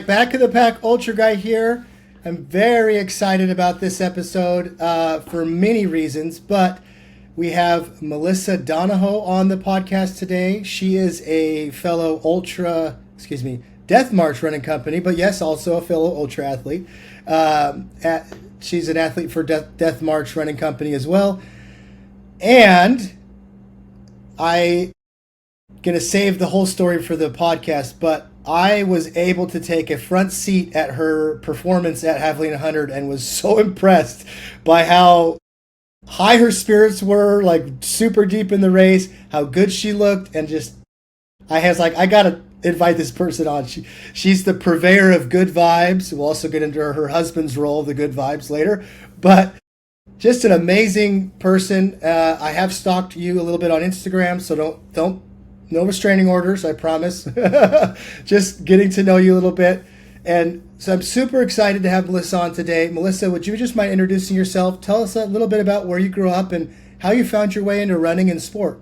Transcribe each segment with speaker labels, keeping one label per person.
Speaker 1: Back of the Pack Ultra Guy here. I'm very excited about this episode for many reasons, but we have Melissa Donohoe on the podcast today. She is a fellow Death March running company, but yes, also a fellow ultra athlete. She's an athlete for Death March running company as well. And I'm going to save the whole story for the podcast, but I was able to take a front seat at her performance at Javelina Jundred and was so impressed by how high her spirits were, like super deep in the race, how good she looked, and just, I was like, I got to invite this person on. She's the purveyor of good vibes. We'll also get into her husband's role, the good vibes, later. But just an amazing person. I have stalked you a little bit on Instagram, so don't no restraining orders, I promise. Just getting to know you a little bit. And so I'm super excited to have Melissa on today. Melissa, would you just mind introducing yourself? Tell us a little bit about where you grew up and how you found your way into running and sport.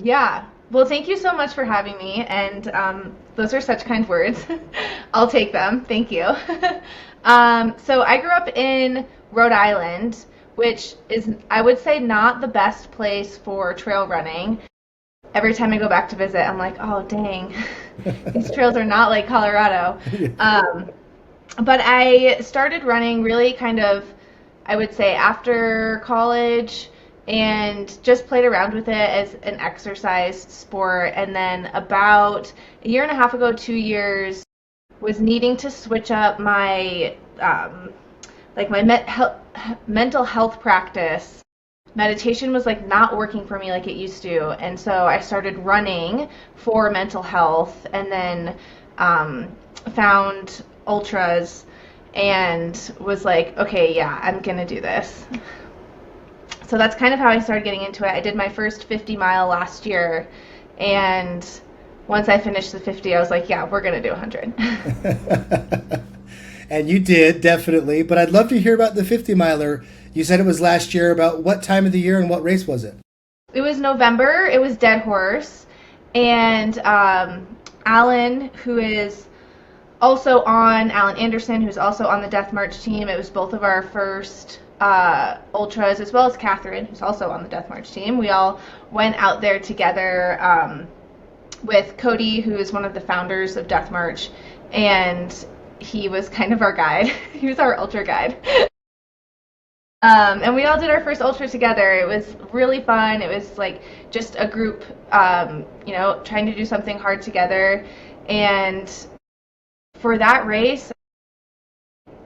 Speaker 2: Yeah. Well, thank you so much for having me. And those are such kind words. I'll take them. Thank you. So I grew up in Rhode Island, which is, I would say, not the best place for trail running. Every time I go back to visit, I'm like, oh, dang, these trails are not like Colorado. But I started running really kind of, I would say, after college and just played around with it as an exercise sport. And then about a year and a half ago, 2 years, was needing to switch up my, mental health practice. Meditation was like not working for me like it used to, and so I started running for mental health, and then found ultras and was like, okay, yeah, I'm gonna do this. So that's kind of how I started getting into it. I did my first 50 mile last year, and once I finished the 50, I was like, yeah, we're gonna do 100.
Speaker 1: And you did, definitely, but I'd love to hear about the 50 miler. You said it was last year. About what time of the year and what race was it?
Speaker 2: It was November. It was Dead Horse. And Alan, Alan Anderson, who's also on the Death March team. It was both of our first ultras, as well as Catherine, who's also on the Death March team. We all went out there together with Cody, who is one of the founders of Death March. And he was kind of our guide. He was our ultra guide. And we all did our first ultra together. It was really fun. It was like just a group, trying to do something hard together. And for that race,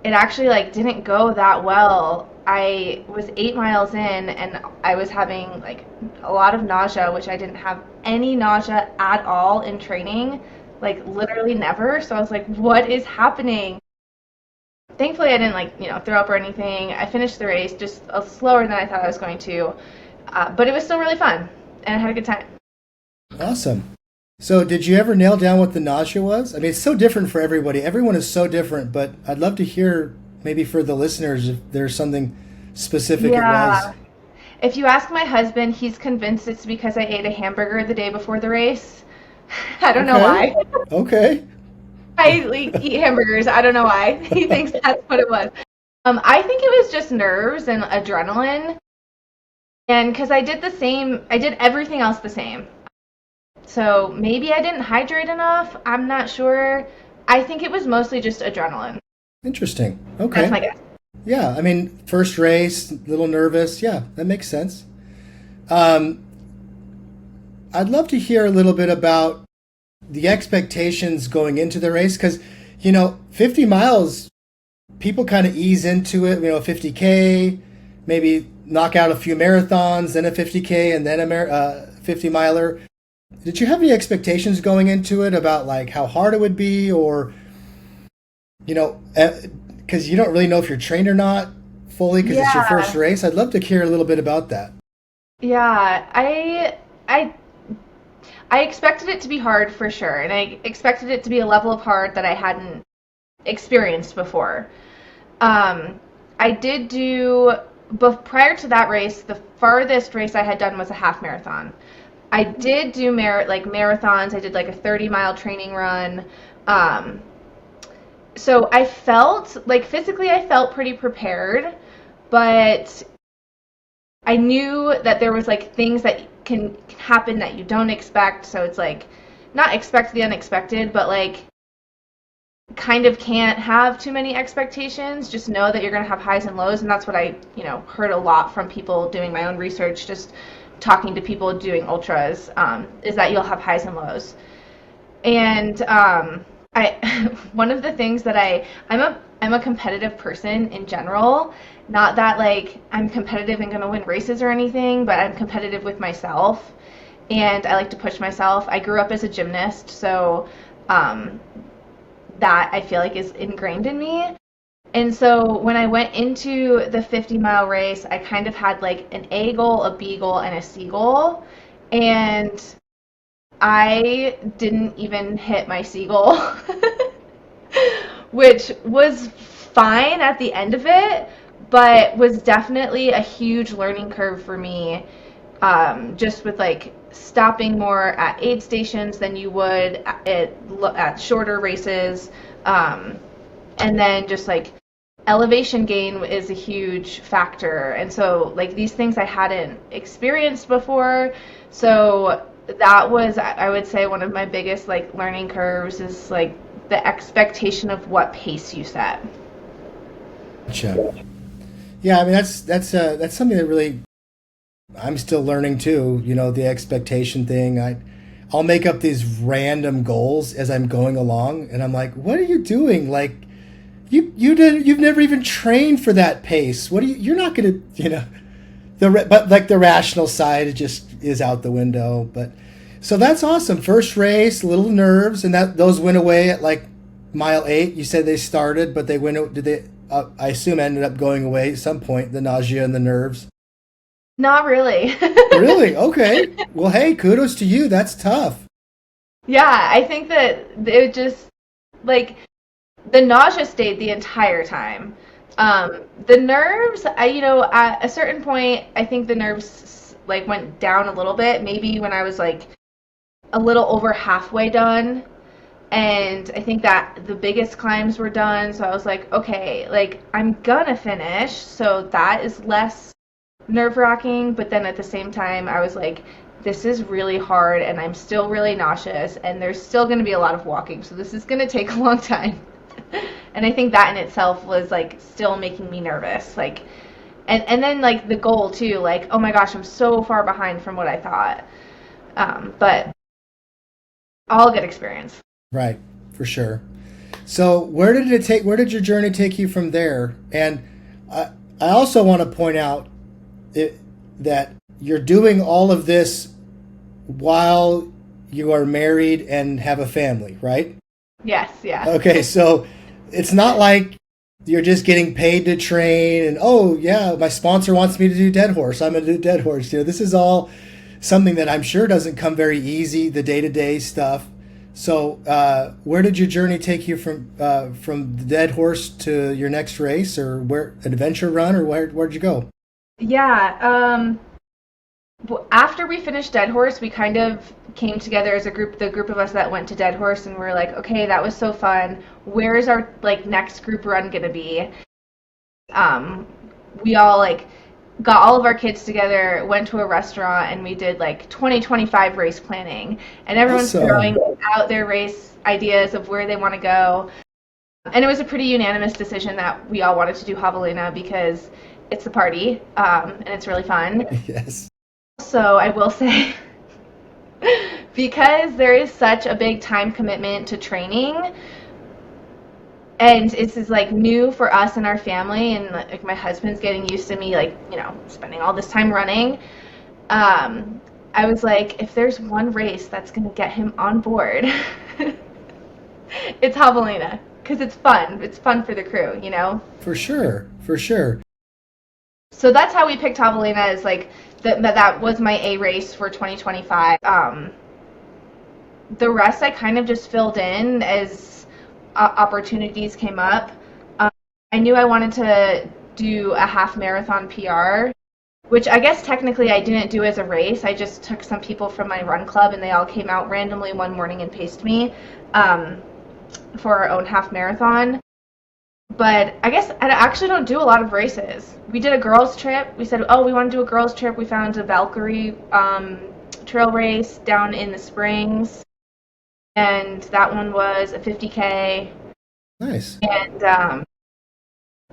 Speaker 2: it actually didn't go that well. I was 8 miles in and I was having a lot of nausea, which I didn't have any nausea at all in training, literally never. So I was like, what is happening? Thankfully, I didn't throw up or anything. I finished the race just slower than I thought I was going to, but it was still really fun, and I had a good time.
Speaker 1: Awesome. So did you ever nail down what the nausea was? I mean, it's so different for everybody. Everyone is so different, but I'd love to hear maybe for the listeners if there's something specific it was.
Speaker 2: If you ask my husband, he's convinced it's because I ate a hamburger the day before the race. I don't know why.
Speaker 1: Okay.
Speaker 2: I eat hamburgers. I don't know why. He thinks that's what it was. I think it was just nerves and adrenaline. And because I did everything else the same. So maybe I didn't hydrate enough. I'm not sure. I think it was mostly just adrenaline.
Speaker 1: Interesting. Okay.
Speaker 2: That's my guess.
Speaker 1: Yeah, I mean, first race, a little nervous. Yeah, that makes sense. I'd love to hear a little bit about the expectations going into the race, because 50 miles, people kind of ease into it. 50K, maybe knock out a few marathons, then a 50K, and then a 50 miler. Did you have any expectations going into it about how hard it would be, or because you don't really know if you're trained or not fully because it's your first race? I'd love to hear a little bit about that.
Speaker 2: Yeah, I expected it to be hard for sure, and I expected it to be a level of hard that I hadn't experienced before. I did do, prior to that race, the farthest race I had done was a half marathon. I did do marathons. I did a 30-mile training run. so I felt like physically I felt pretty prepared, but I knew that there was like things that can happen that you don't expect. So it's like not expect the unexpected, but like kind of can't have too many expectations. Just know that you're going to have highs and lows. And that's what I, heard a lot from people doing my own research, just talking to people doing ultras, is that you'll have highs and lows. And one of the things that I'm a competitive person in general. Not that like I'm competitive and going to win races or anything, but I'm competitive with myself, and I like to push myself. I grew up as a gymnast, so that I feel like is ingrained in me. And so when I went into the 50-mile race, I kind of had like an A goal, a B goal, and a C goal, and I didn't even hit my C goal, which was fine at the end of it, but was definitely a huge learning curve for me, just with like stopping more at aid stations than you would at shorter races, and then just like elevation gain is a huge factor. And so like these things I hadn't experienced before, so that was, I would say, one of my biggest like learning curves is like the expectation of what pace you set.
Speaker 1: Gotcha. Yeah, I mean that's something that really I'm still learning too. The expectation thing. I'll make up these random goals as I'm going along, and I'm like, "What are you doing? Like, you've never even trained for that pace. You're not gonna, but like the rational side just is out the window. But so that's awesome. First race, little nerves, and those went away at like mile 8. You said they started, but they went. Did they? I assume ended up going away at some point. The nausea and the nerves.
Speaker 2: Not really.
Speaker 1: Really? Okay. Well, hey, kudos to you. That's tough.
Speaker 2: Yeah, I think that it just like the nausea stayed the entire time. The nerves, at a certain point, I think the nerves like went down a little bit. Maybe when I was like a little over halfway done. And I think that the biggest climbs were done, so I was like, okay, like, I'm gonna finish, so that is less nerve-wracking, but then at the same time, I was like, this is really hard, and I'm still really nauseous, and there's still gonna be a lot of walking, so this is gonna take a long time. And I think that in itself was, like, still making me nervous, like, and then, like, the goal, too, like, oh my gosh, I'm so far behind from what I thought. But all good experience.
Speaker 1: Right, for sure. So where did your journey take you from there? And I also want to point out that you're doing all of this while you are married and have a family, right?
Speaker 2: Yes, yeah.
Speaker 1: Okay, so it's not like you're just getting paid to train and, oh, yeah, my sponsor wants me to do dead horse. I'm going to do dead horse. This is all something that I'm sure doesn't come very easy, the day-to-day stuff. So where did your journey take you from the dead horse to your next race, or where an adventure run, or where'd you go?
Speaker 2: Yeah, after we finished dead horse, we kind of came together as a group, the group of us that went to dead horse, and we're like, okay, that was so fun. Where is our like next group run gonna be? We all like got all of our kids together, went to a restaurant, and we did like 2025 race planning. And everyone's throwing out their race ideas of where they want to go. And it was a pretty unanimous decision that we all wanted to do Javelina because it's a party, and it's really fun.
Speaker 1: Yes.
Speaker 2: So I will say, because there is such a big time commitment to training, and this is like new for us and our family, and like my husband's getting used to me like, spending all this time running. I was like, if there's one race that's going to get him on board, it's Javelina, because it's fun. It's fun for the crew,
Speaker 1: For sure, for sure.
Speaker 2: So that's how we picked Javelina, as like that was my A race for 2025. The rest I kind of just filled in as opportunities came up. I knew I wanted to do a half marathon PR, which I guess technically I didn't do as a race. I just took some people from my run club and they all came out randomly one morning and paced me for our own half marathon. But I guess I actually don't do a lot of races. We did a girls' trip. We said, oh, we want to do a girls' trip. We found a Valkyrie trail race down in the Springs, and that one was a 50K.
Speaker 1: Nice.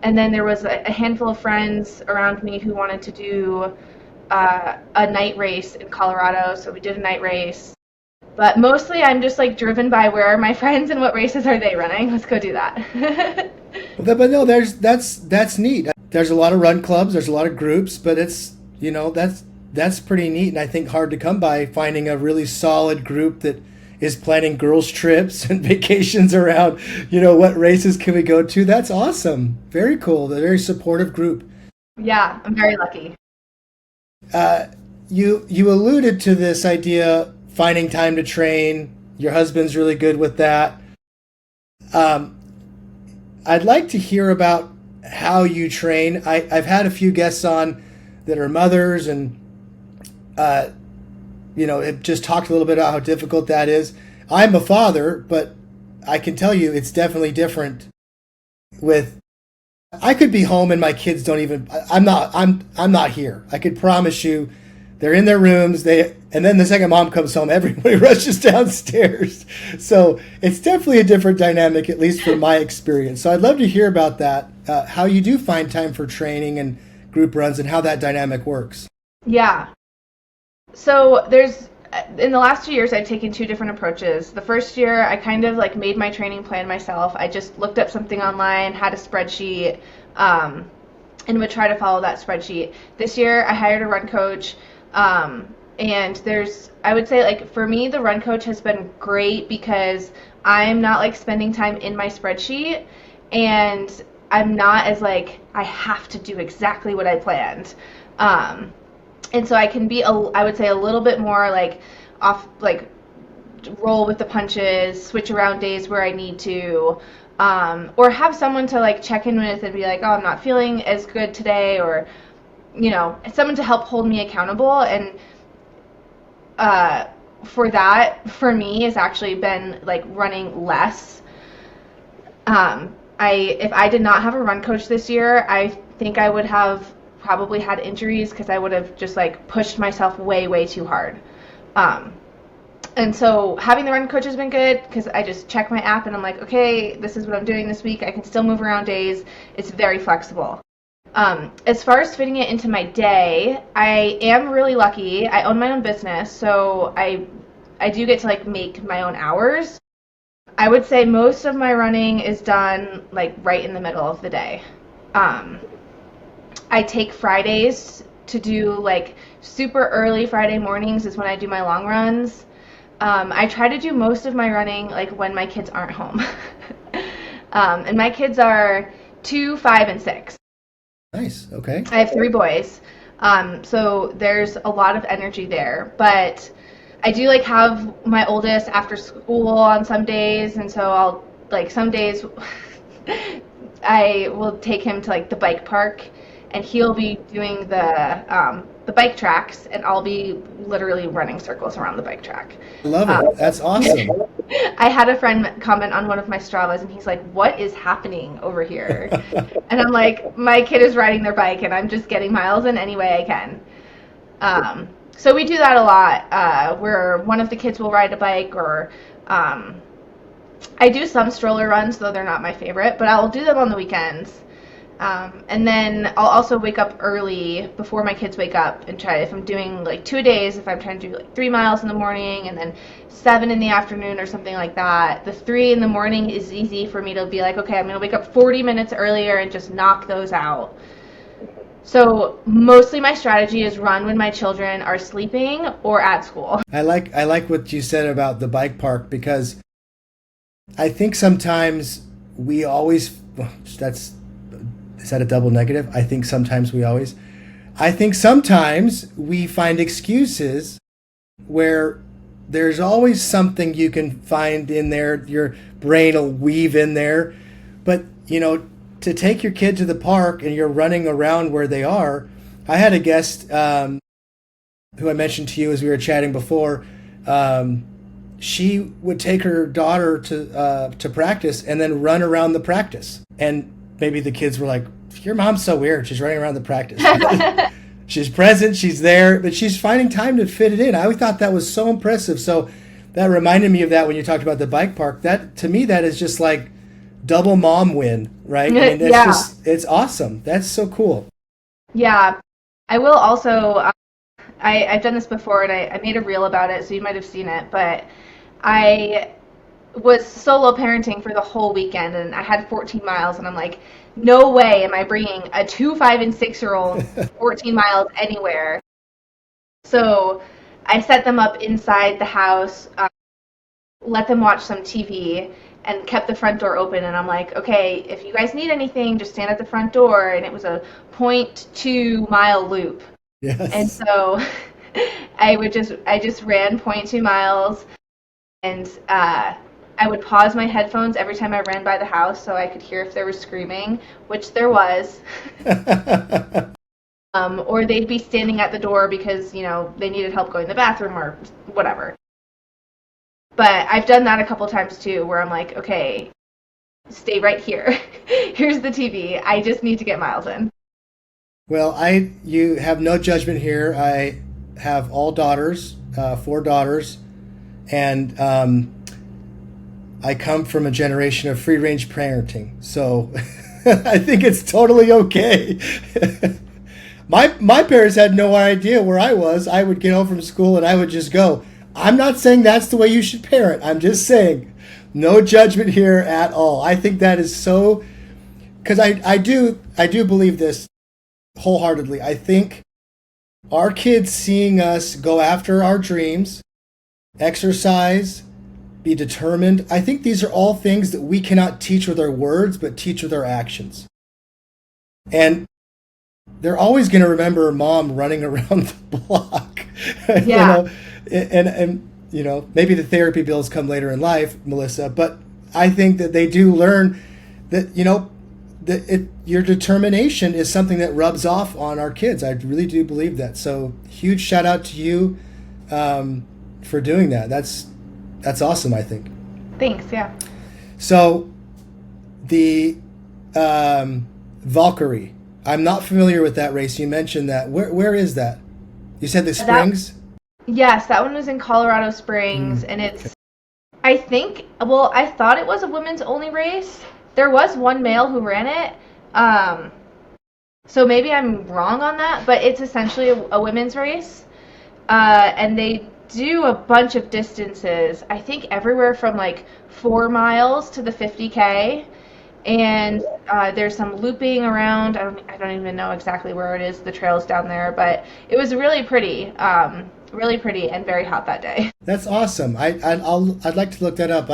Speaker 2: And then there was a handful of friends around me who wanted to do a night race in Colorado, so we did a night race. But mostly I'm just like driven by where are my friends and what races are they running. Let's go do that.
Speaker 1: But no, that's neat. There's a lot of run clubs, there's a lot of groups, but it's, that's pretty neat, and I think hard to come by, finding a really solid group that is planning girls' trips and vacations around, what races can we go to. That's awesome. Very cool. A very supportive group.
Speaker 2: Yeah, I'm very lucky.
Speaker 1: You alluded to this idea, finding time to train. Your husband's really good with that. I'd like to hear about how you train. I've had a few guests on that are mothers, and it just talked a little bit about how difficult that is. I'm a father, but I can tell you it's definitely different. I could be home and my kids don't even. I'm not here. I could promise you, they're in their rooms. And then the second mom comes home, everybody rushes downstairs. So it's definitely a different dynamic, at least from my experience. So I'd love to hear about that, how you do find time for training and group runs, and how that dynamic works.
Speaker 2: Yeah. So in the last 2 years, I've taken two different approaches. The first year, I kind of like made my training plan myself. I just looked up something online, had a spreadsheet, and would try to follow that spreadsheet. This year, I hired a run coach. And I would say, like, for me, the run coach has been great because I'm not like spending time in my spreadsheet, and I'm not as like, I have to do exactly what I planned. And so I can be, I would say, a little bit more like off, like roll with the punches, switch around days where I need to, or have someone to like check in with and be like, oh, I'm not feeling as good today, or, someone to help hold me accountable. And for me, it's actually been like running less. If I did not have a run coach this year, I think I would have probably had injuries because I would have just like pushed myself way, way too hard. And so having the run coach has been good because I just check my app and I'm like, okay, this is what I'm doing this week. I can still move around days. It's very flexible. As far as fitting it into my day, I am really lucky. I own my own business, so I do get to like make my own hours. I would say most of my running is done like right in the middle of the day. I take Fridays to do like super early Friday mornings is when I do my long runs. I try to do most of my running like when my kids aren't home. And my kids are 2, 5, and 6.
Speaker 1: Nice. Okay.
Speaker 2: I have 3 boys. So there's a lot of energy there. But I do like have my oldest after school on some days, and so I'll like some days I will take him to like the bike park, and he'll be doing the bike tracks, and I'll be literally running circles around the bike track.
Speaker 1: Love it. That's awesome.
Speaker 2: I had a friend comment on one of my Stravas, and he's like, what is happening over here? And I'm like, my kid is riding their bike, and I'm just getting miles in any way I can. So we do that a lot, where one of the kids will ride a bike, or I do some stroller runs, though they're not my favorite, but I'll do them on the weekends. And then I'll also wake up early before my kids wake up and try, if I'm doing like 2 days, if I'm trying to do like 3 miles in the morning and then 7 in the afternoon or something like that. The 3 in the morning is easy for me to be like, okay, I'm going to wake up 40 minutes earlier and just knock those out. So mostly my strategy is run when my children are sleeping or at school.
Speaker 1: I like what you said about the bike park, because I think sometimes we always, is that a double negative? I think sometimes we find excuses where there's always something you can find in there. Your brain will weave in there. But, to take your kid to the park and you're running around where they are. I had a guest who I mentioned to you as we were chatting before. She would take her daughter to practice and then run around the practice. And maybe the kids were like, your mom's so weird. She's running around the practice. She's present, she's there, but she's finding time to fit it in. I always thought that was so impressive. So that reminded me of that when you talked about the bike park. That, to me, that is just like double mom win, right? I mean, it's awesome. That's so cool.
Speaker 2: Yeah. I will also, I've done this before, and I made a reel about it, so you might have seen it, but I was solo parenting for the whole weekend, and I had 14 miles, and I'm like, no way am I bringing a 2, 5, and 6-year-old 14 miles anywhere. So I set them up inside the house, let them watch some TV, and kept the front door open. And I'm like, okay, if you guys need anything, just stand at the front door. And it was a 0.2 mile loop.
Speaker 1: Yes.
Speaker 2: And so I just ran 0.2 miles, and I would pause my headphones every time I ran by the house so I could hear if there was screaming, which there was. Or they'd be standing at the door because, they needed help going to the bathroom or whatever. But I've done that a couple times too, where I'm like, okay, stay right here. Here's the TV. I just need to get miles in.
Speaker 1: Well, you have no judgment here. I have all daughters, 4 daughters, and I come from a generation of free-range parenting, so I think it's totally okay. My parents had no idea where I was. I would get home from school and I would just go. I'm not saying that's the way you should parent. I'm just saying no judgment here at all. I think that is so, because I do believe this wholeheartedly. I think our kids seeing us go after our dreams, exercise, be determined. I think these are all things that we cannot teach with our words, but teach with our actions. And they're always going to remember mom running around the block.
Speaker 2: Yeah.
Speaker 1: And maybe the therapy bills come later in life, Melissa, but I think that they do learn that, your determination is something that rubs off on our kids. I really do believe that. So huge shout out to you for doing that. That's awesome, I think.
Speaker 2: Thanks, yeah. So
Speaker 1: the Valkyrie, I'm not familiar with that race. You mentioned that. Where is that? You said the Springs?
Speaker 2: Yes, that one was in Colorado Springs, and it's, I thought it was a women's only race. There was one male who ran it, so maybe I'm wrong on that, but it's essentially a women's race, and they do a bunch of distances, I think everywhere from like 4 miles to the 50K, and there's some looping around. I don't even know exactly where it is, the trails down there, but it was really pretty and very hot that day.
Speaker 1: That's awesome. I'd like to look that up.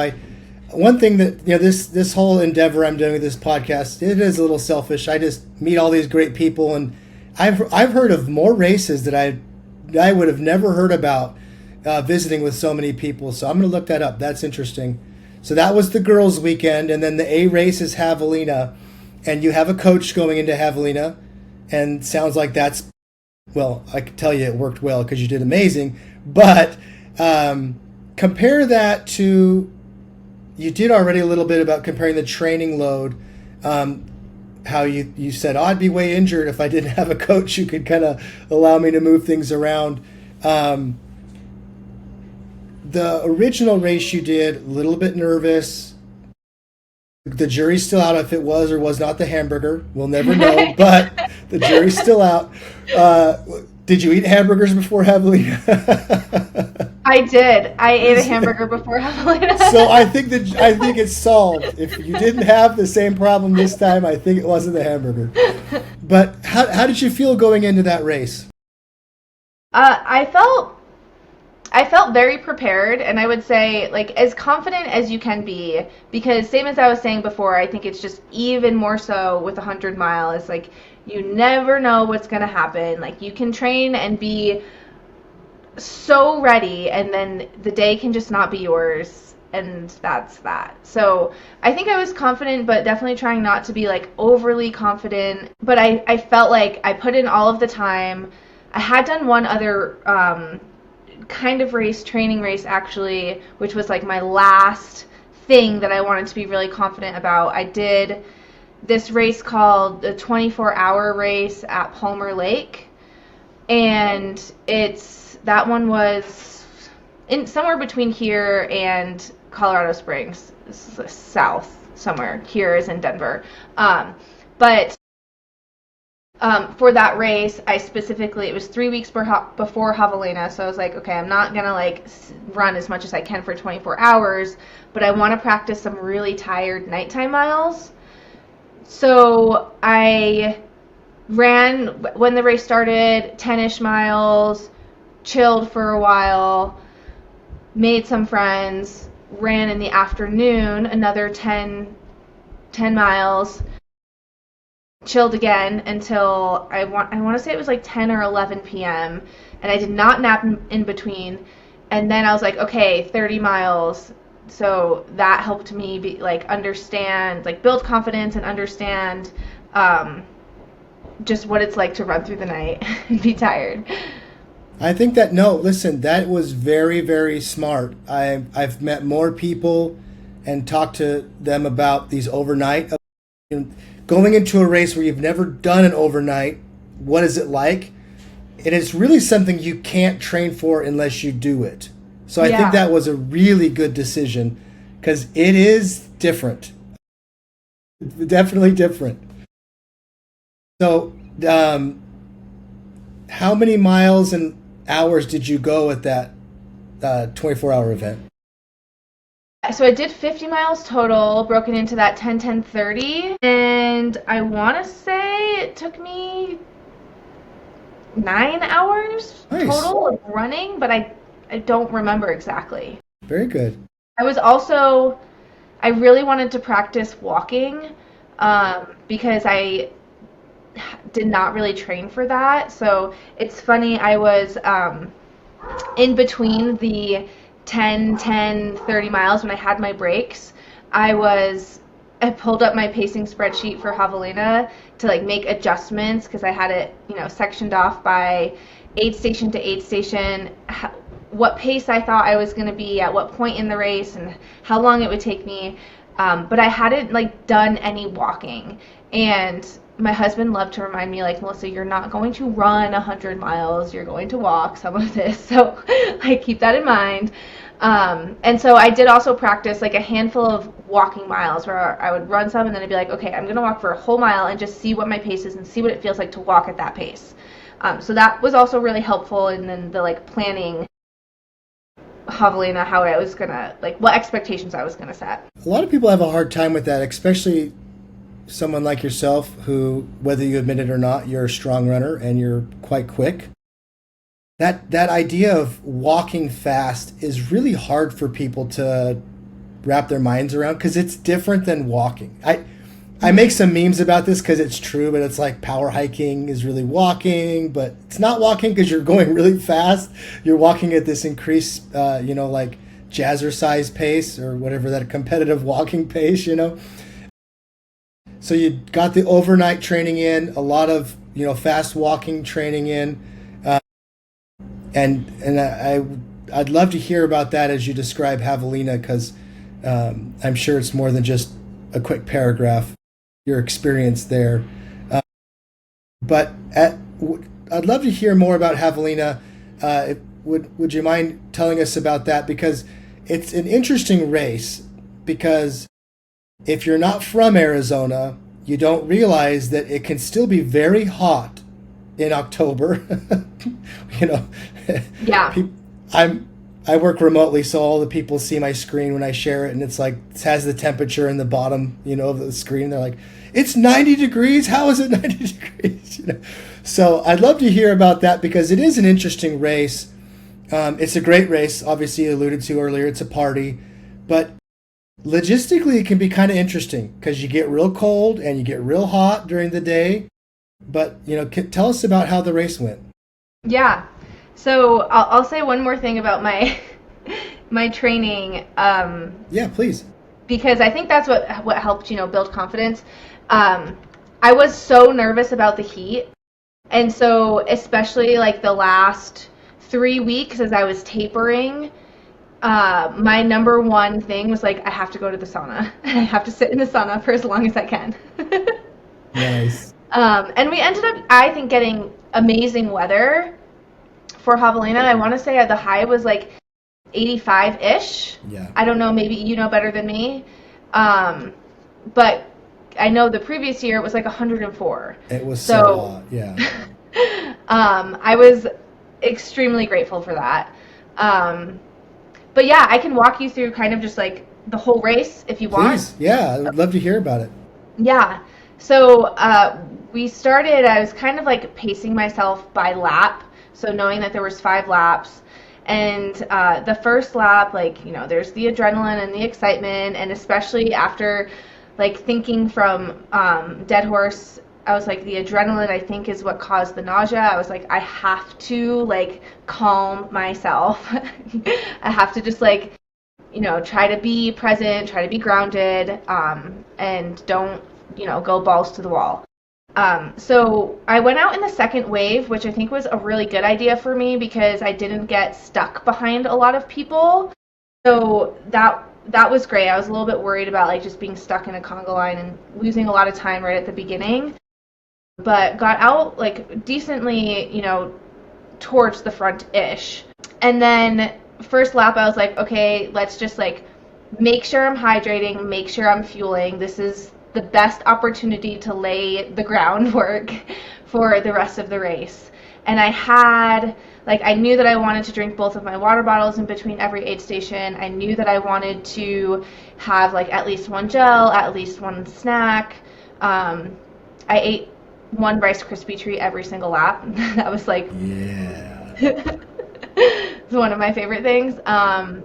Speaker 1: One thing that this whole endeavor I'm doing with this podcast, it is a little selfish. I just meet all these great people, and I've heard of more races that I would have never heard about visiting with so many people. So I'm going to look that up. That's interesting. So that was the girls' weekend, and then the A race is Javelina, and you have a coach going into Javelina, and sounds like that's, well, I can tell you it worked well because you did amazing, but compare that to, you did already a little bit about comparing the training load, how you said, I'd be way injured if I didn't have a coach who could kind of allow me to move things around. The original race you did, a little bit nervous. The jury's still out if it was or was not the hamburger. We'll never know, but the jury's still out. Did you eat hamburgers before Javelina?
Speaker 2: I did. I ate a hamburger before Javelina.
Speaker 1: So I think it's solved. If you didn't have the same problem this time, I think it wasn't the hamburger. But how did you feel going into that race?
Speaker 2: I felt very prepared, and I would say like as confident as you can be, because same as I was saying before, I think it's just even more so with 100 mile. It's like you never know what's going to happen. Like you can train and be so ready, and then the day can just not be yours, and that's that. So I think I was confident, but definitely trying not to be like overly confident. But I felt like I put in all of the time. I had done one other kind of training race actually, which was like my last thing that I wanted to be really confident about. I did this race called the 24-hour race at Palmer Lake, and that one was in somewhere between here and Colorado Springs, south somewhere. Here is in Denver, but for that race, I specifically, it was 3 weeks before Javelina, so I was like, okay, I'm not gonna like run as much as I can for 24 hours, but I want to practice some really tired nighttime miles. So I ran, when the race started, 10-ish miles, chilled for a while, made some friends, ran in the afternoon another 10 miles, chilled again until I want to say it was like 10 or 11 p.m. and I did not nap in between. And then I was like, okay, 30 miles. So that helped me understand, build confidence and understand just what it's like to run through the night and be tired.
Speaker 1: I think that, no, listen, that was very, very smart. I've met more people and talked to them about these overnight. Going into a race where you've never done an overnight, what is it like? And it's really something you can't train for unless you do it. So I think that was a really good decision because it is different. Definitely different. So how many miles and hours did you go at that 24-hour event?
Speaker 2: So I did 50 miles total, broken into that 10, 10, 30. And I want to say it took me 9 hours total of running, but I don't remember exactly.
Speaker 1: Very good.
Speaker 2: I really wanted to practice walking because I did not really train for that. So it's funny, I was in between the 10, 30 miles when I had my breaks. I pulled up my pacing spreadsheet for Javelina to make adjustments because I had it, sectioned off by aid station to aid station, what pace I thought I was going to be at what point in the race and how long it would take me. But I hadn't done any walking, and my husband loved to remind me, Melissa, you're not going to run 100 miles, you're going to walk some of this. So I keep that in mind. And so I did also practice a handful of walking miles where I would run some and then I'd be like, okay, I'm going to walk for a whole mile and just see what my pace is and see what it feels like to walk at that pace. So that was also really helpful in then the planning Javelina, how I was going to, what expectations I was going to set.
Speaker 1: A lot of people have a hard time with that, especially someone like yourself who, whether you admit it or not, you're a strong runner and you're quite quick. That idea of walking fast is really hard for people to wrap their minds around because it's different than walking. I make some memes about this because it's true, but it's like power hiking is really walking, but it's not walking because you're going really fast. You're walking at this increased, jazzercise pace or whatever, that competitive walking pace, So you got the overnight training in, a lot of, fast walking training in. And I'd love to hear about that as you describe Javelina because I'm sure it's more than just a quick paragraph, your experience there. But I'd love to hear more about Javelina. Would you mind telling us about that? Because it's an interesting race because if you're not from Arizona, you don't realize that it can still be very hot in October.
Speaker 2: Yeah.
Speaker 1: I work remotely, so all the people see my screen when I share it, and it's it has the temperature in the bottom, of the screen. They're like, it's 90 degrees. How is it 90 degrees? So I'd love to hear about that because it is an interesting race. It's a great race. Obviously, you alluded to earlier, it's a party, but logistically, it can be kind of interesting because you get real cold and you get real hot during the day. But, tell us about how the race went.
Speaker 2: Yeah. So I'll say one more thing about my training.
Speaker 1: Yeah, please.
Speaker 2: Because I think that's what helped, build confidence. I was so nervous about the heat. And so especially the last 3 weeks as I was tapering, my number one thing was I have to go to the sauna. I have to sit in the sauna for as long as I can.
Speaker 1: Nice.
Speaker 2: And we ended up, I think, getting amazing weather for Javelina. I want to say the high was like 85-ish.
Speaker 1: Yeah.
Speaker 2: I don't know, maybe you know better than me. But I know the previous year it was like 104.
Speaker 1: It was so
Speaker 2: So
Speaker 1: hot. Yeah.
Speaker 2: I was extremely grateful for that. But yeah, I can walk you through kind of just like the whole race if you want.
Speaker 1: Please. Yeah, I would love to hear about it.
Speaker 2: Yeah. So we started, I was kind of like pacing myself by lap. So knowing that there was 5 laps. And the first lap, like, there's the adrenaline and the excitement. And especially after like thinking from Dead Horse, I was like, the adrenaline, I think, is what caused the nausea. I was like, I have to like calm myself. I have to just like, try to be present, try to be grounded, and don't, go balls to the wall. So I went out in the second wave, which I think was a really good idea for me because I didn't get stuck behind a lot of people. So that was great. I was a little bit worried about like just being stuck in a conga line and losing a lot of time right at the beginning. But got out like decently, towards the front-ish. And then first lap I was like, okay, let's just like make sure I'm hydrating, make sure I'm fueling. This is the best opportunity to lay the groundwork for the rest of the race. And I knew that I wanted to drink both of my water bottles in between every aid station. I knew that I wanted to have like at least one gel, at least one snack. I ate one Rice Krispie treat every single lap. That was like,
Speaker 1: yeah,
Speaker 2: it's one of my favorite things. And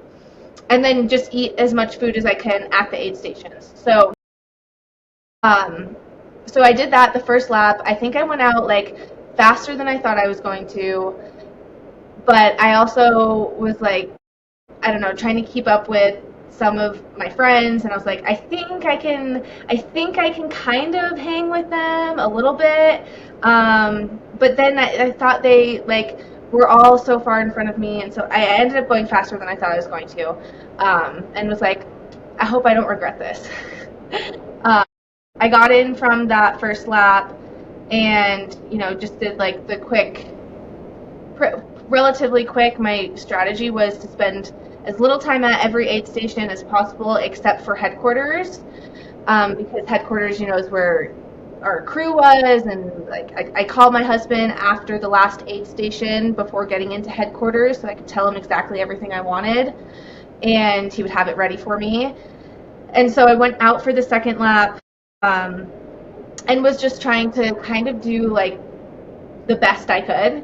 Speaker 2: then just eat as much food as I can at the aid stations. So I did that the first lap. I think I went out like faster than I thought I was going to, but I also was like, I don't know, trying to keep up with some of my friends, and I was like, I think I can kind of hang with them a little bit. But then I thought they like were all so far in front of me, and so I ended up going faster than I thought I was going to, and was like, I hope I don't regret this. I got in from that first lap and, just did like the relatively quick. My strategy was to spend as little time at every aid station as possible except for headquarters, because headquarters, is where our crew was. And like I called my husband after the last aid station before getting into headquarters so I could tell him exactly everything I wanted and he would have it ready for me. And so I went out for the second lap, and was just trying to kind of do like the best I could.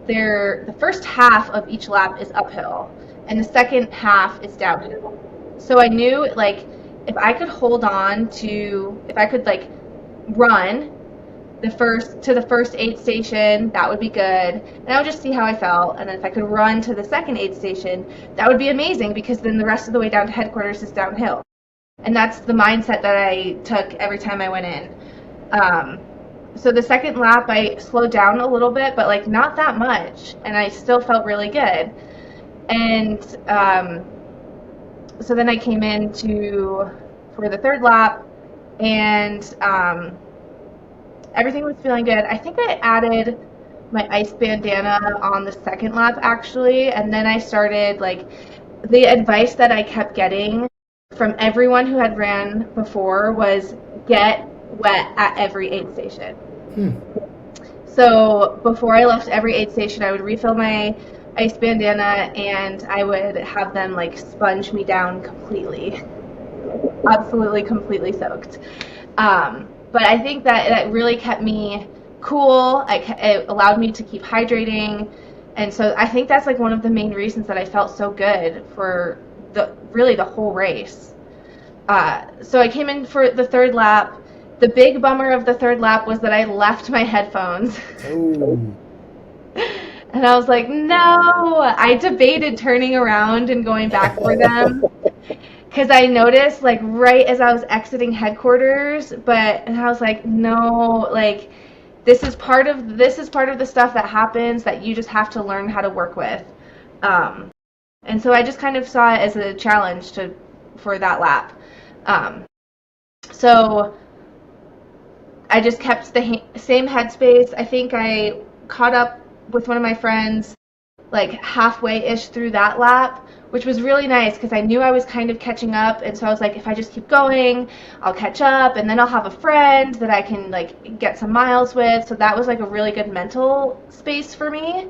Speaker 2: The first half of each lap is uphill, and the second half is downhill. So I knew like if I could like run the first aid station, that would be good, and I would just see how I felt. And then if I could run to the second aid station, that would be amazing because then the rest of the way down to headquarters is downhill. And that's the mindset that I took every time I went in. So the second lap, I slowed down a little bit, but like not that much, and I still felt really good. And so then I came in for the third lap, and everything was feeling good. I think I added my ice bandana on the second lap actually, and then I started like the advice that I kept getting from everyone who had ran before was get wet at every aid station. So before I left every aid station, I would refill my ice bandana and I would have them like sponge me down completely, absolutely completely soaked. But I think that really kept me cool. It allowed me to keep hydrating, and so I think that's like one of the main reasons that I felt so good for the whole race. So I came in for the third lap. The big bummer of the third lap was that I left my headphones.
Speaker 1: Oh.
Speaker 2: And I was like, no. I debated turning around and going back for them because I noticed like right as I was exiting headquarters, and I was like, no, like this is part of the stuff that happens that you just have to learn how to work with. And so I just kind of saw it as a challenge for that lap. So I just kept the same headspace. I think I caught up with one of my friends like halfway-ish through that lap, which was really nice because I knew I was kind of catching up. And so I was like, if I just keep going, I'll catch up, and then I'll have a friend that I can like get some miles with. So that was like a really good mental space for me.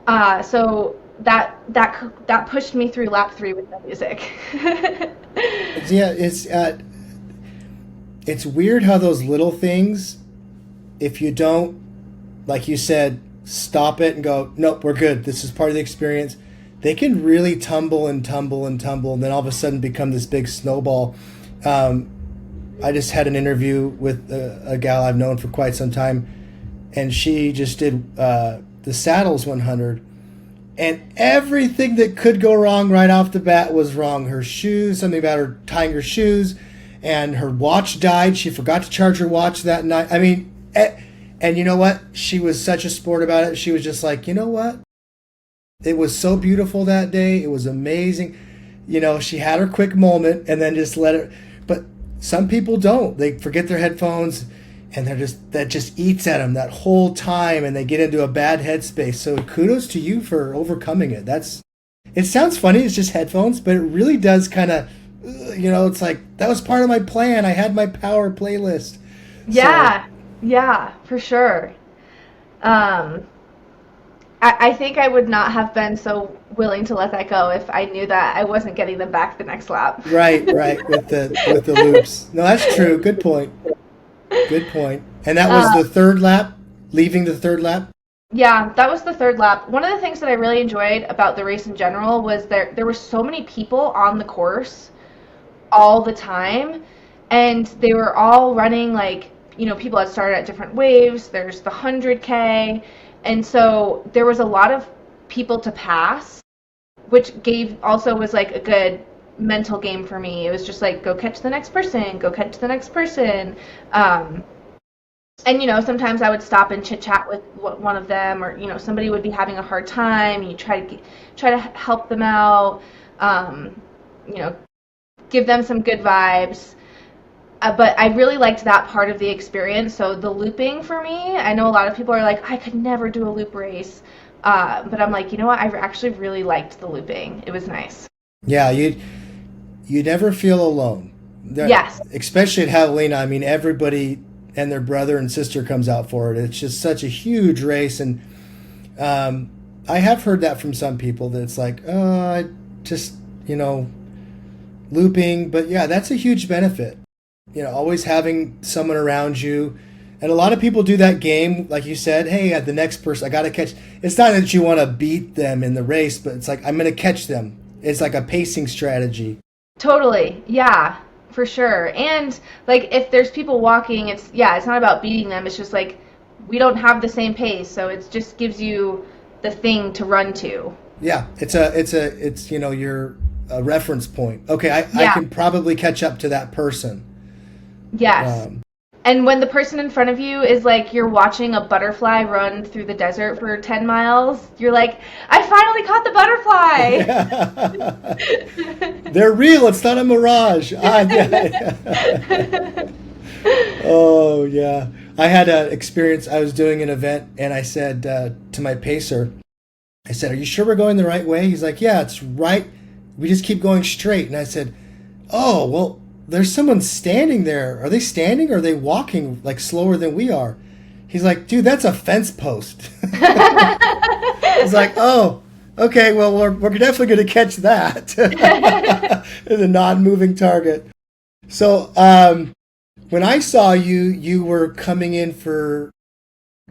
Speaker 2: So that pushed me through lap 3 with the music.
Speaker 1: Yeah, it's weird how those little things, if you don't, like you said, stop it and go, nope, we're good, this is part of the experience, they can really tumble and tumble and tumble, and then all of a sudden become this big snowball. I just had an interview with a gal I've known for quite some time, and she just did the Saddles 100, and everything that could go wrong right off the bat was wrong. Her shoes, something about her tying her shoes, and her watch died. She forgot to charge her watch that night. I mean, and you know what? She was such a sport about it. She was just like, you know what? It was so beautiful that day. It was amazing. You know, she had her quick moment and then just let it. But some people don't. They forget their headphones, and that just eats at them that whole time, and they get into a bad headspace. So kudos to you for overcoming it. It sounds funny. It's just headphones, but it really does kind of, it's like, that was part of my plan. I had my power playlist.
Speaker 2: Yeah. So, yeah, for sure. I think I would not have been so willing to let that go if I knew that I wasn't getting them back the next lap.
Speaker 1: Right, with the loops. No, that's true. Good point. And that was the third lap, leaving the third lap?
Speaker 2: Yeah, that was the third lap. One of the things that I really enjoyed about the race in general was there were so many people on the course all the time, and they were all running like, people had started at different waves. There's the 100K. And so there was a lot of people to pass, which was like a good mental game for me. It was just like, go catch the next person, go catch the next person. And, sometimes I would stop and chit chat with one of them, or, somebody would be having a hard time. You try to help them out, give them some good vibes. But I really liked that part of the experience. So the looping for me, I know a lot of people are like, I could never do a loop race. But I'm like, you know what? I actually really liked the looping. It was nice.
Speaker 1: Yeah, you never feel alone.
Speaker 2: Yes.
Speaker 1: Especially at Javelina. I mean, everybody and their brother and sister comes out for it. It's just such a huge race. And I have heard that from some people that it's like, looping. But yeah, that's a huge benefit. Always having someone around you. And a lot of people do that game, like you said, hey, the next person, I got to catch. It's not that you want to beat them in the race, but it's like, I'm going to catch them. It's like a pacing strategy.
Speaker 2: Totally. Yeah, for sure. And like, if there's people walking, it's not about beating them. It's just like, we don't have the same pace. So it just gives you the thing to run to.
Speaker 1: Yeah. It's your a reference point. Okay. I can probably catch up to that person.
Speaker 2: Yes. And when the person in front of you is like, you're watching a butterfly run through the desert for 10 miles, you're like, I finally caught the butterfly.
Speaker 1: They're real. It's not a mirage. Oh, yeah. I had an experience. I was doing an event, and I said to my pacer, I said, are you sure we're going the right way? He's like, yeah, it's right. We just keep going straight. And I said, oh, well, there's someone standing there. Are they standing or are they walking like slower than we are? He's like, dude, that's a fence post. It's like, oh, okay, well, we're definitely going to catch that. It's a non-moving target. So when I saw you were coming in for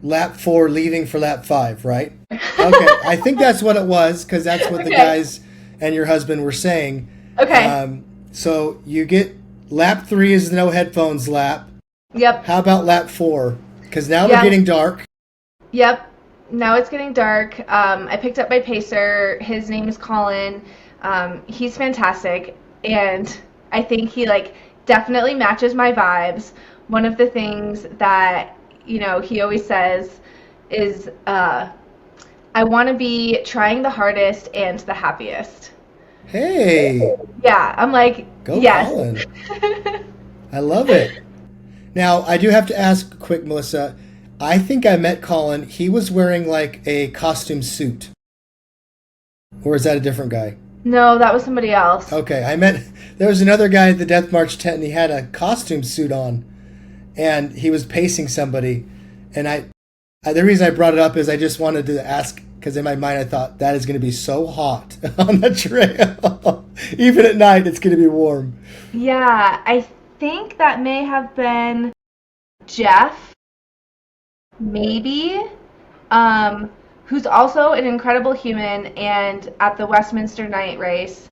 Speaker 1: lap 4, leaving for lap 5, right? Okay, I think that's what it was, because that's what the guys and your husband were saying.
Speaker 2: Okay.
Speaker 1: So you get lap 3 is the no headphones lap.
Speaker 2: Yep.
Speaker 1: How about lap 4? Because now we're getting dark.
Speaker 2: Yep. Now it's getting dark. I picked up my pacer. His name is Colin. He's fantastic, and I think he definitely matches my vibes. One of the things that he always says is, I want to be trying the hardest and the happiest.
Speaker 1: Hey.
Speaker 2: Yeah, I'm like,
Speaker 1: go
Speaker 2: yes.
Speaker 1: Colin. I love it. Now, I do have to ask quick, Melissa. I think I met Colin. He was wearing like a costume suit. Or is that a different guy?
Speaker 2: No, that was somebody else.
Speaker 1: Okay, there was another guy at the Death March tent, and he had a costume suit on, and he was pacing somebody. And the reason I brought it up is I just wanted to ask, because in my mind I thought that is going to be so hot on the trail. Even at night, it's going to be warm.
Speaker 2: Yeah, I think that may have been Jeff, maybe. Who's also an incredible human, and at the Westminster night race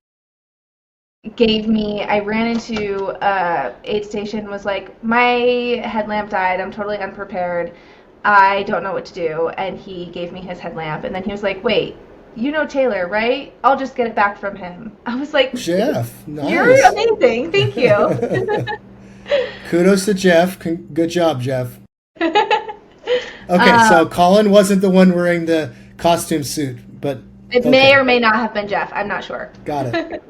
Speaker 2: I ran into a aid station, was like, my headlamp died, I'm totally unprepared, I don't know what to do, and he gave me his headlamp, and then he was like, wait, you know Taylor, right? I'll just get it back from him. I was like,
Speaker 1: Jeff, nice.
Speaker 2: You're amazing, thank you.
Speaker 1: Kudos to Jeff. Good job, Jeff. Okay, so Colin wasn't the one wearing the costume suit, but
Speaker 2: it may or may not have been Jeff. I'm not sure.
Speaker 1: Got it.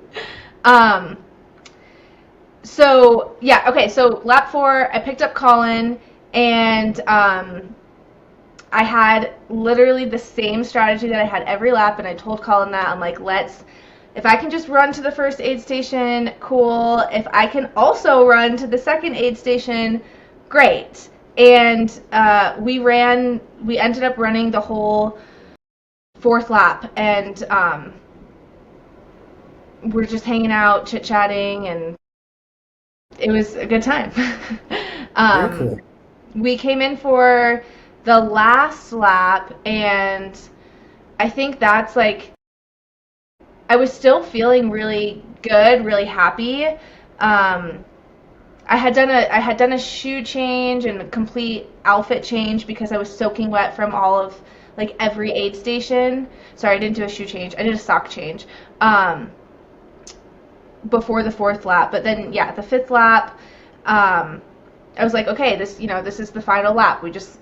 Speaker 2: So yeah, okay. So lap 4, I picked up Colin, and I had literally the same strategy that I had every lap, and I told Colin that I'm like, if I can just run to the first aid station, cool. If I can also run to the second aid station, great. And we ended up running the whole 4th lap, and we're just hanging out, chit-chatting, and it was a good time.
Speaker 1: Very cool.
Speaker 2: We came in for the last lap, and I think that's like, I was still feeling really good, really happy. I had done a shoe change and a complete outfit change because I was soaking wet from all of like every aid station. Sorry, I didn't do a shoe change. I did a sock change before the 4th lap. But then yeah, the 5th lap, I was like, okay, this is the final lap. We just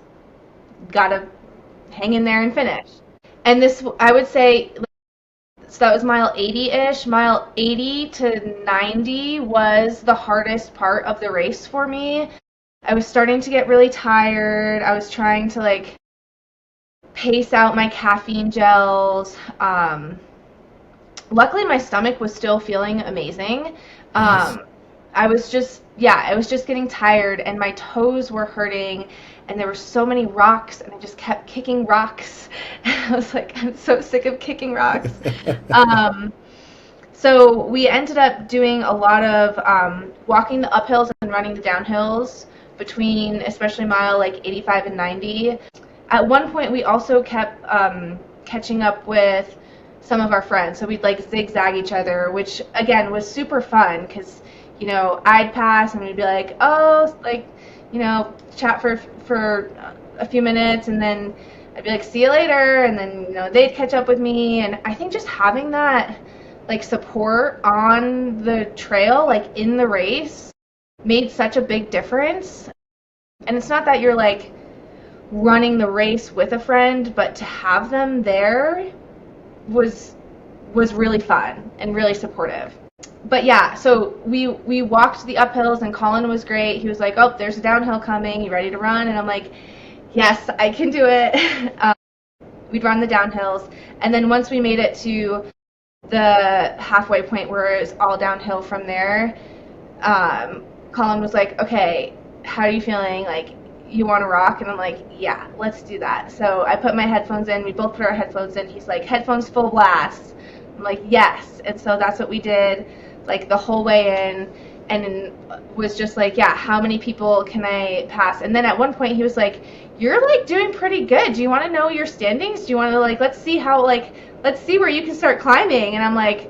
Speaker 2: gotta hang in there and finish. And this, I would say, so that was mile 80-ish. Mile 80 to 90 was the hardest part of the race for me. I was starting to get really tired. I was trying to like pace out my caffeine gels. Luckily, my stomach was still feeling amazing.
Speaker 1: Nice.
Speaker 2: I was just getting tired, and my toes were hurting, and there were so many rocks, and I just kept kicking rocks. I was like, I'm so sick of kicking rocks. So we ended up doing a lot of walking the uphills and running the downhills between, especially mile like 85 and 90. At one point, we also kept catching up with some of our friends, so we'd like zigzag each other, which again was super fun because, I'd pass and we'd be like, oh, like, chat for a few minutes, and then I'd be like, see you later, and then they'd catch up with me. And I think just having that like support on the trail, like in the race, made such a big difference. And it's not that you're like running the race with a friend, but to have them there was really fun and really supportive. But yeah, so we walked the uphills, and Colin was great. He was like, oh, there's a downhill coming, you ready to run? And I'm like, yes, I can do it. We'd run the downhills, and then once we made it to the halfway point where it was all downhill from there, Colin was like, okay, how are you feeling? Like, you want to rock? And I'm like, yeah, let's do that. So I put my headphones in. We both put our headphones in. He's like, headphones full blast. I'm like, yes. And so that's what we did, like the whole way in, and was just like, yeah, how many people can I pass? And then at one point he was like, you're like doing pretty good. Do you want to know your standings? Do you want to let's see where you can start climbing? And I'm like,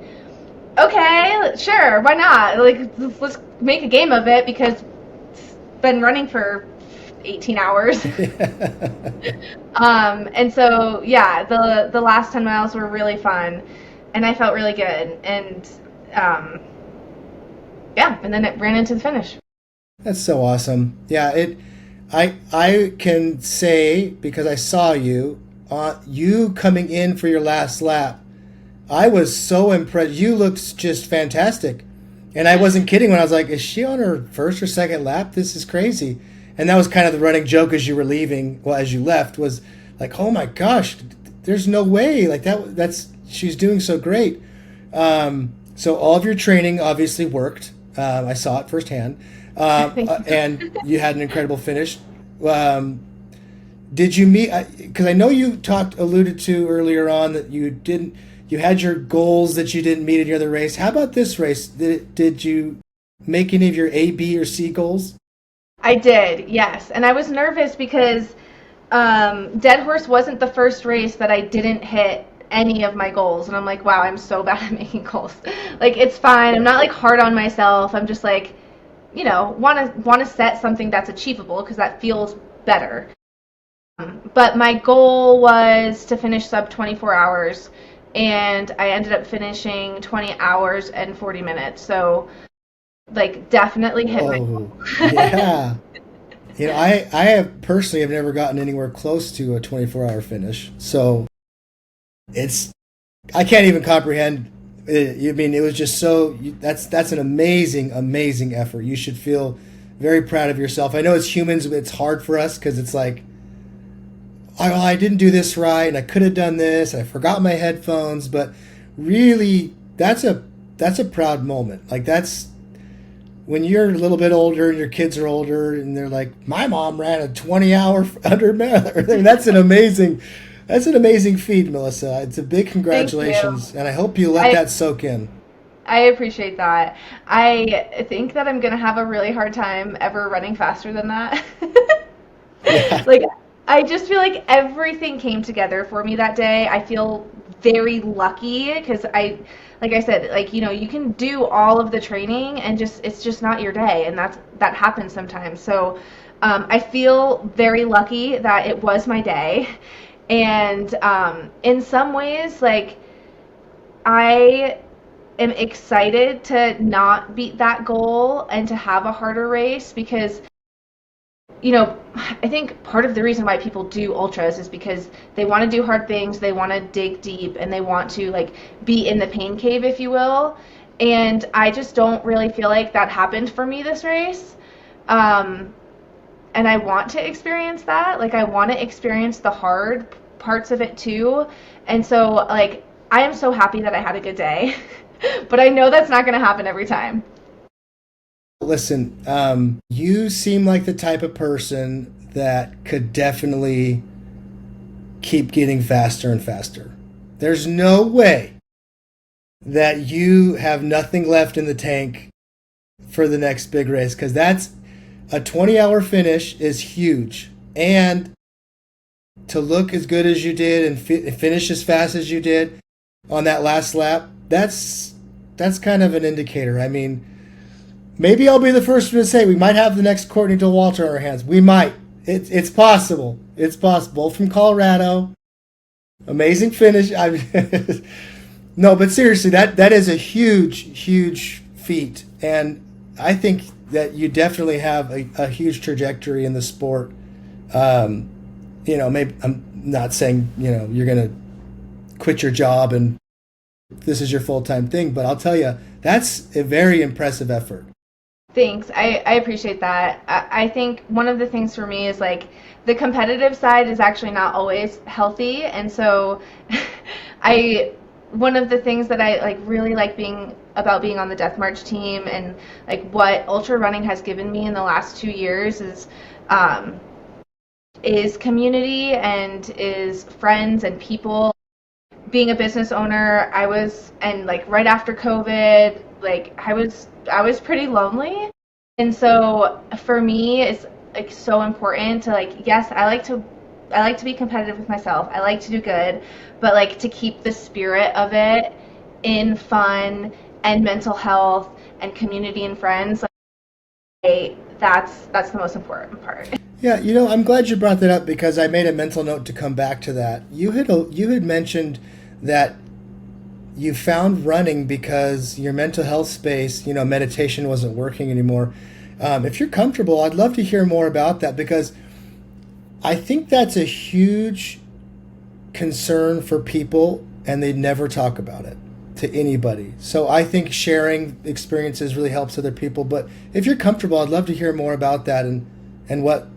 Speaker 2: okay, sure, why not? Like, let's make a game of it, because it's been running for 18 hours. And so yeah, the last 10 miles were really fun, and I felt really good, and yeah, and then it ran into the finish.
Speaker 1: That's so awesome. Yeah, I can say, because I saw you coming in for your last lap, I was so impressed. You looked just fantastic. And I wasn't kidding when I was like, is she on her first or second lap? This is crazy. And that was kind of the running joke as you were leaving, well, as you left, was like, oh my gosh, there's no way. Like she's doing so great. So all of your training obviously worked. I saw it firsthand. And you had an incredible finish. Did you meet, because I know you alluded to earlier on that you had your goals that you didn't meet in your other race. How about this race? Did you make any of your A, B, or C goals?
Speaker 2: I did, yes. And I was nervous because Dead Horse wasn't the first race that I didn't hit any of my goals. And I'm like, wow, I'm so bad at making goals. Like, it's fine. I'm not like hard on myself. I'm just like, want to set something that's achievable because that feels better. But my goal was to finish sub 24 hours. And I ended up finishing 20 hours and 40 minutes. So, like, definitely hit my goal.
Speaker 1: Yeah. I have personally have never gotten anywhere close to a 24-hour finish. So I can't even comprehend it. I mean, it was just that's an amazing, amazing effort. You should feel very proud of yourself. I know as humans, it's hard for us because it's like, I didn't do this right, and I could have done this, and I forgot my headphones. But really, that's a proud moment. Like, that's when you're a little bit older and your kids are older, and they're like, my mom ran a 20-hour 100 marathon. That's an amazing feat, Melissa. It's a big congratulations, and I hope you let that soak in.
Speaker 2: I appreciate that. I think that I'm gonna have a really hard time ever running faster than that.
Speaker 1: Yeah.
Speaker 2: Like, I just feel like everything came together for me that day. I feel very lucky because like I said, like, you can do all of the training and it's just not your day, and that happens sometimes. So I feel very lucky that it was my day, and in some ways, like, I am excited to not beat that goal and to have a harder race because I think part of the reason why people do ultras is because they want to do hard things, they want to dig deep, and they want to, like, be in the pain cave, if you will. And I just don't really feel like that happened for me this race. And I want to experience that. Like, I want to experience the hard parts of it too. And so, like, I am so happy that I had a good day. But I know that's not going to happen every time.
Speaker 1: Listen, you seem like the type of person that could definitely keep getting faster and faster. There's no way that you have nothing left in the tank for the next big race, because that's a 20-hour finish is huge. And to look as good as you did and finish as fast as you did on that last lap, that's kind of an indicator. I mean, maybe I'll be the first one to say we might have the next Courtney Dauwalter on our hands. We might. It's possible. It's possible. From Colorado. Amazing finish. No, but seriously, that is a huge, huge feat. And I think that you definitely have a huge trajectory in the sport. Maybe I'm not saying, you're going to quit your job and this is your full-time thing, but I'll tell you, that's a very impressive effort.
Speaker 2: Thanks. I appreciate that. I think one of the things for me is, like, the competitive side is actually not always healthy. And so one of the things that I, like, really like being on the Death March team and, like, what ultra running has given me in the last 2 years is community and is friends and people. Being a business owner, and right after COVID, like, I was pretty lonely. And so for me, it's, like, so important to, like, yes, I like to be competitive with myself. I like to do good, but, like, to keep the spirit of it in fun and mental health and community and friends, like, that's the most important part.
Speaker 1: Yeah, I'm glad you brought that up because I made a mental note to come back to that. You had mentioned that you found running because your mental health space, meditation wasn't working anymore. If you're comfortable, I'd love to hear more about that because I think that's a huge concern for people and they never talk about it. to anybody. So I think sharing experiences really helps other people. But if you're comfortable, I'd love to hear more about that and what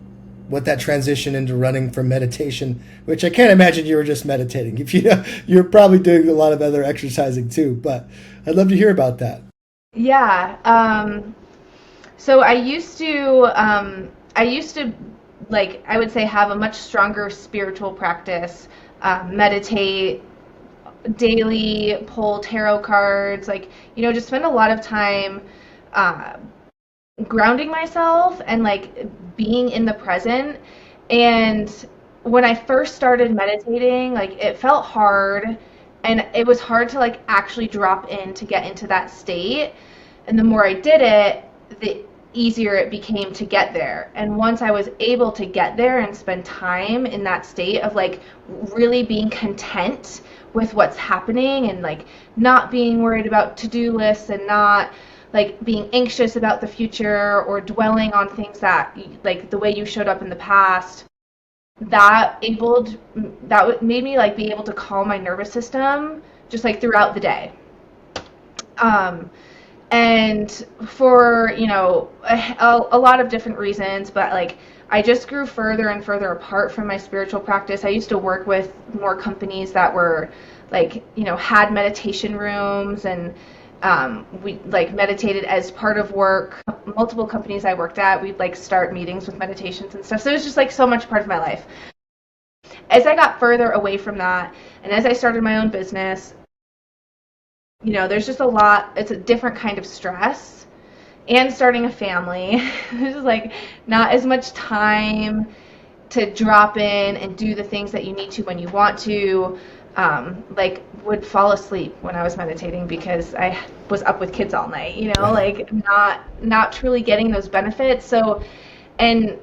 Speaker 1: that transition into running from meditation, which I can't imagine you were just meditating. If you're probably doing a lot of other exercising too, but I'd love to hear about that.
Speaker 2: Yeah. So I used to like, I would say, have a much stronger spiritual practice, meditate daily, pull tarot cards, like, just spend a lot of time grounding myself and like being in the present. And when I first started meditating, like, it felt hard, and it was hard to like actually drop in to get into that state. And the more I did it, the easier it became to get there. And once I was able to get there and spend time in that state of like really being content with what's happening, and like not being worried about to-do lists, and not like being anxious about the future or dwelling on things that, like, the way you showed up in the past, that made me like be able to calm my nervous system just like throughout the day. And for, a lot of different reasons, but like I just grew further and further apart from my spiritual practice. I used to work with more companies that were like, had meditation rooms, and we like meditated as part of work. Multiple companies I worked at, we'd like start meetings with meditations and stuff. So it was just like so much part of my life. As I got further away from that, and as I started my own business, there's just a lot, it's a different kind of stress, and starting a family, there's just like not as much time to drop in and do the things that you need to when you want to. Like, would fall asleep when I was meditating because I was up with kids all night, like not truly getting those benefits. So, and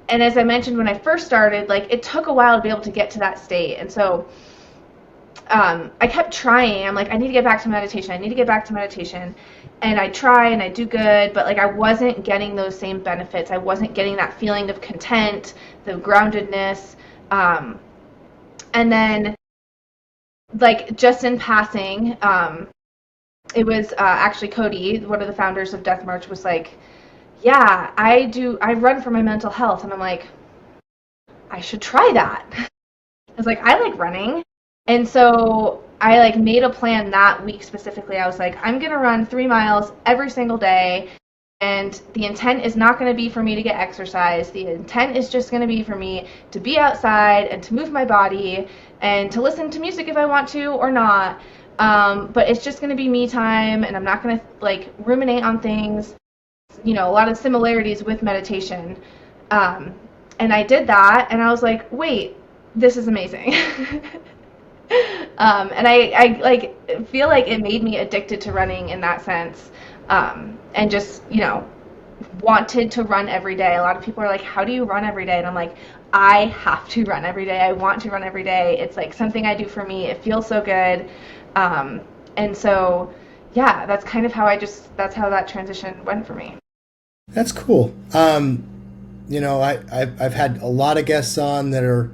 Speaker 2: as I mentioned when I first started, like, it took a while to be able to get to that state. And so I kept trying. I'm like, I need to get back to meditation. I need to get back to meditation. And I try and I do good, but like I wasn't getting those same benefits. I wasn't getting that feeling of content, the groundedness. And then, like, just in passing, it was actually Cody, one of the founders of Death March, was like, yeah, I run for my mental health. And I'm like, I should try that. I was like, I like running. And so I like made a plan that week specifically. I was like, I'm going to run 3 miles every single day. And the intent is not going to be for me to get exercise. The intent is just going to be for me to be outside and to move my body and to listen to music if I want to or not. But it's just going to be me time, and I'm not going to like ruminate on things. A lot of similarities with meditation. And I did that, and I was like, wait, this is amazing. And I like feel like it made me addicted to running in that sense. And just, wanted to run every day. A lot of people are like, how do you run every day? And I'm like, I have to run every day. I want to run every day. It's like something I do for me. It feels so good. And so, yeah, that's kind of how that's how that transition went for me.
Speaker 1: That's cool. I've had a lot of guests on that are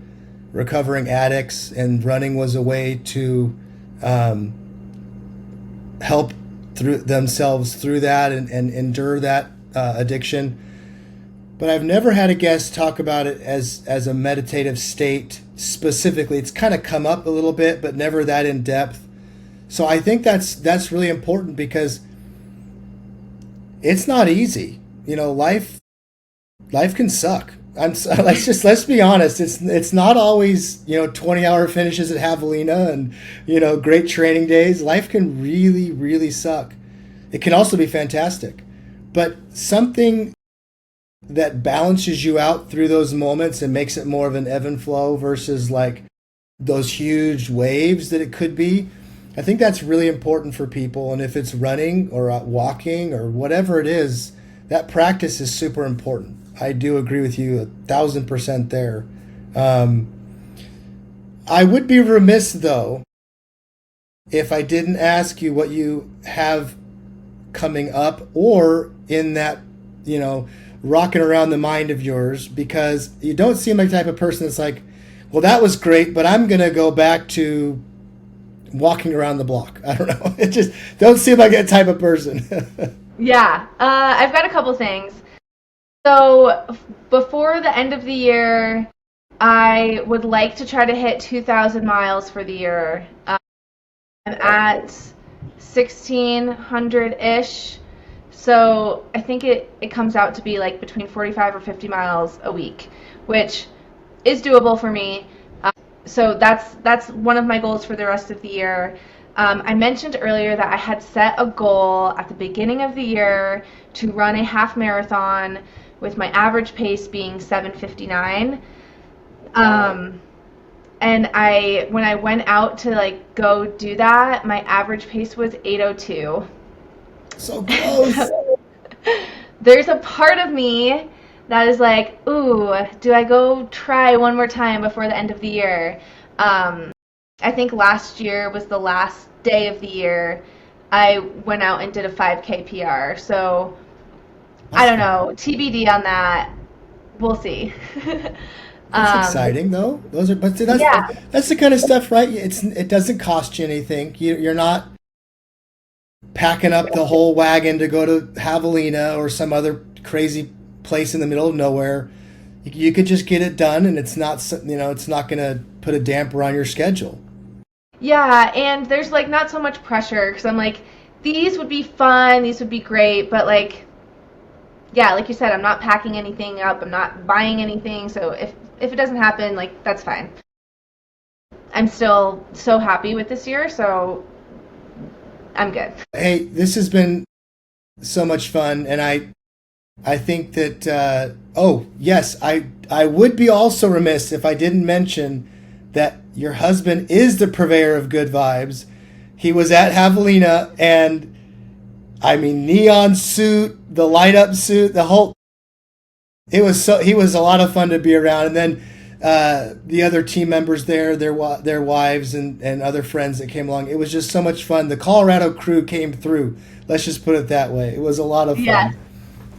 Speaker 1: recovering addicts, and running was a way to help themselves through that and endure that addiction. But I've never had a guest talk about it as a meditative state specifically. It's kind of come up a little bit, but never that in depth. So I think that's really important, because it's not easy. Life can suck. Let's be honest. It's not always 20-hour finishes at Javelina and great training days. Life can really, really suck. It can also be fantastic, but something that balances you out through those moments and makes it more of an ebb and flow versus like those huge waves that it could be. I think that's really important for people. And if it's running or walking or whatever it is, that practice is super important. I do agree with you 1,000% there. I would be remiss, though, if I didn't ask you what you have coming up or in that, rocking around the mind of yours, because you don't seem like the type of person that's like, well, that was great, but I'm going to go back to walking around the block. I don't know. It just don't seem like that type of person.
Speaker 2: Yeah, I've got a couple things. So before the end of the year, I would like to try to hit 2,000 miles for the year. I'm at 1,600-ish. So I think it comes out to be like between 45 or 50 miles a week, which is doable for me. So that's one of my goals for the rest of the year. I mentioned earlier that I had set a goal at the beginning of the year to run a half marathon with my average pace being 7:59. And when I went out to like go do that, my average pace was 8:02.
Speaker 1: So close.
Speaker 2: There's a part of me that is like, ooh, do I go try one more time before the end of the year? I think last year was the last day of the year. I went out and did a 5K PR. So I don't know, TBD on that. We'll see.
Speaker 1: That's exciting, though. That's the kind of stuff, right? It doesn't cost you anything. You're not packing up the whole wagon to go to Javelina or some other crazy place in the middle of nowhere. You could just get it done, and it's not going to put a damper on your schedule.
Speaker 2: Yeah, and there's like not so much pressure because I'm like, these would be fun, these would be great, but like, yeah, like you said, I'm not packing anything up, I'm not buying anything, so if it doesn't happen, like, that's fine. I'm still so happy with this year, so I'm good.
Speaker 1: Hey, this has been so much fun, and I think that yes, I would be also remiss if I didn't mention that your husband is the purveyor of good vibes. He was at Javelina, and I mean, neon suit, the light up suit, the whole. He was a lot of fun to be around, and then the other team members there, their wives and other friends that came along. It was just so much fun. The Colorado crew came through. Let's just put it that way. It was a lot of fun.
Speaker 2: Yes.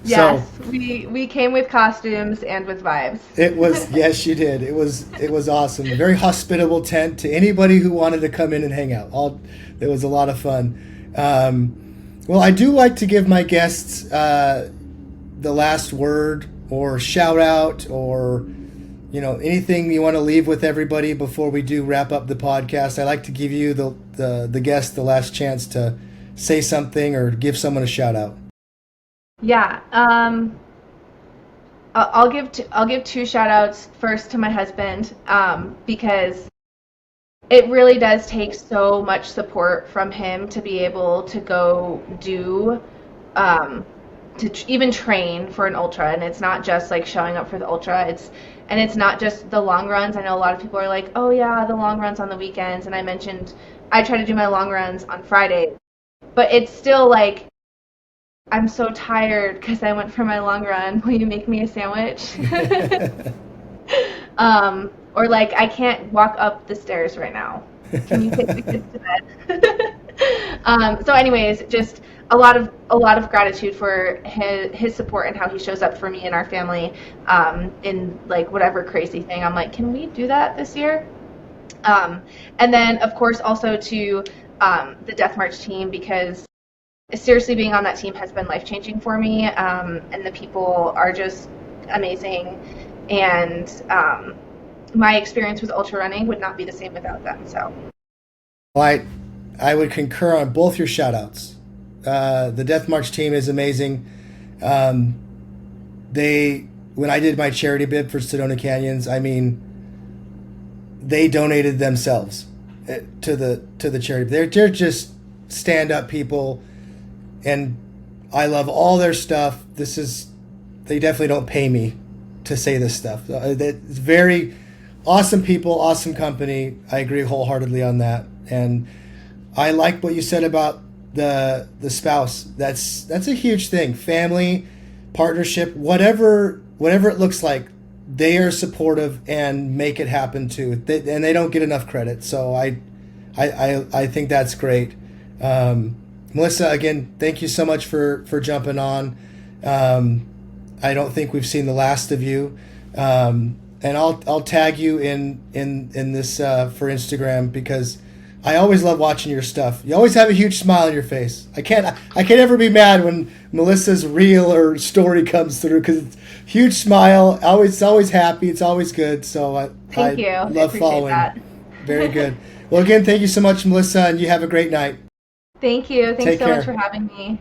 Speaker 2: Yes,
Speaker 1: So,
Speaker 2: we came with costumes and with vibes.
Speaker 1: It was, yes, you did. It was awesome. A very hospitable tent to anybody who wanted to come in and hang out. It was a lot of fun. Well, I do like to give my guests the last word or shout out or anything you want to leave with everybody before we do wrap up the podcast. I like to give you the guest the last chance to say something or give someone a shout out.
Speaker 2: Yeah, I'll give two shout outs first to my husband, because it really does take so much support from him to be able to go do, even train for an ultra. And it's not just like showing up for the ultra, it's not just the long runs. I know a lot of people are like, oh yeah, the long runs on the weekends. And I mentioned I try to do my long runs on Friday, but it's still like, I'm so tired because I went for my long run. Will you make me a sandwich? Or like, I can't walk up the stairs right now. Can you take the kids to bed? So anyways, just a lot of gratitude for his support and how he shows up for me and our family, in like whatever crazy thing. I'm like, can we do that this year? And then of course also to the Death March team, because seriously, being on that team has been life-changing for me, and the people are just amazing, and my experience with ultra running would not be the same without them. So,
Speaker 1: well, I would concur on both your shout-outs. The Death March team is amazing. When I did my charity bid for Sedona Canyons, I mean, they donated themselves to the charity. They're just stand-up people. And I love all their stuff. They definitely don't pay me to say this stuff. It's very awesome people, awesome company. I agree wholeheartedly on that. And I like what you said about the spouse. That's a huge thing. Family, partnership, whatever it looks like, they are supportive and make it happen too. And they don't get enough credit. So I think that's great. Melissa, again, thank you so much for jumping on. I don't think we've seen the last of you, and I'll tag you in this for Instagram, because I always love watching your stuff. You always have a huge smile on your face. I can't ever be mad when Melissa's reel or story comes through because it's huge smile. It's always happy. It's always good. So
Speaker 2: Thank you.
Speaker 1: I
Speaker 2: I
Speaker 1: love
Speaker 2: appreciate
Speaker 1: following.
Speaker 2: that.
Speaker 1: Very good. Well, again, thank you so much, Melissa, and you have a great night.
Speaker 2: Thank you. Thanks
Speaker 1: Take
Speaker 2: so
Speaker 1: care.
Speaker 2: much for having me.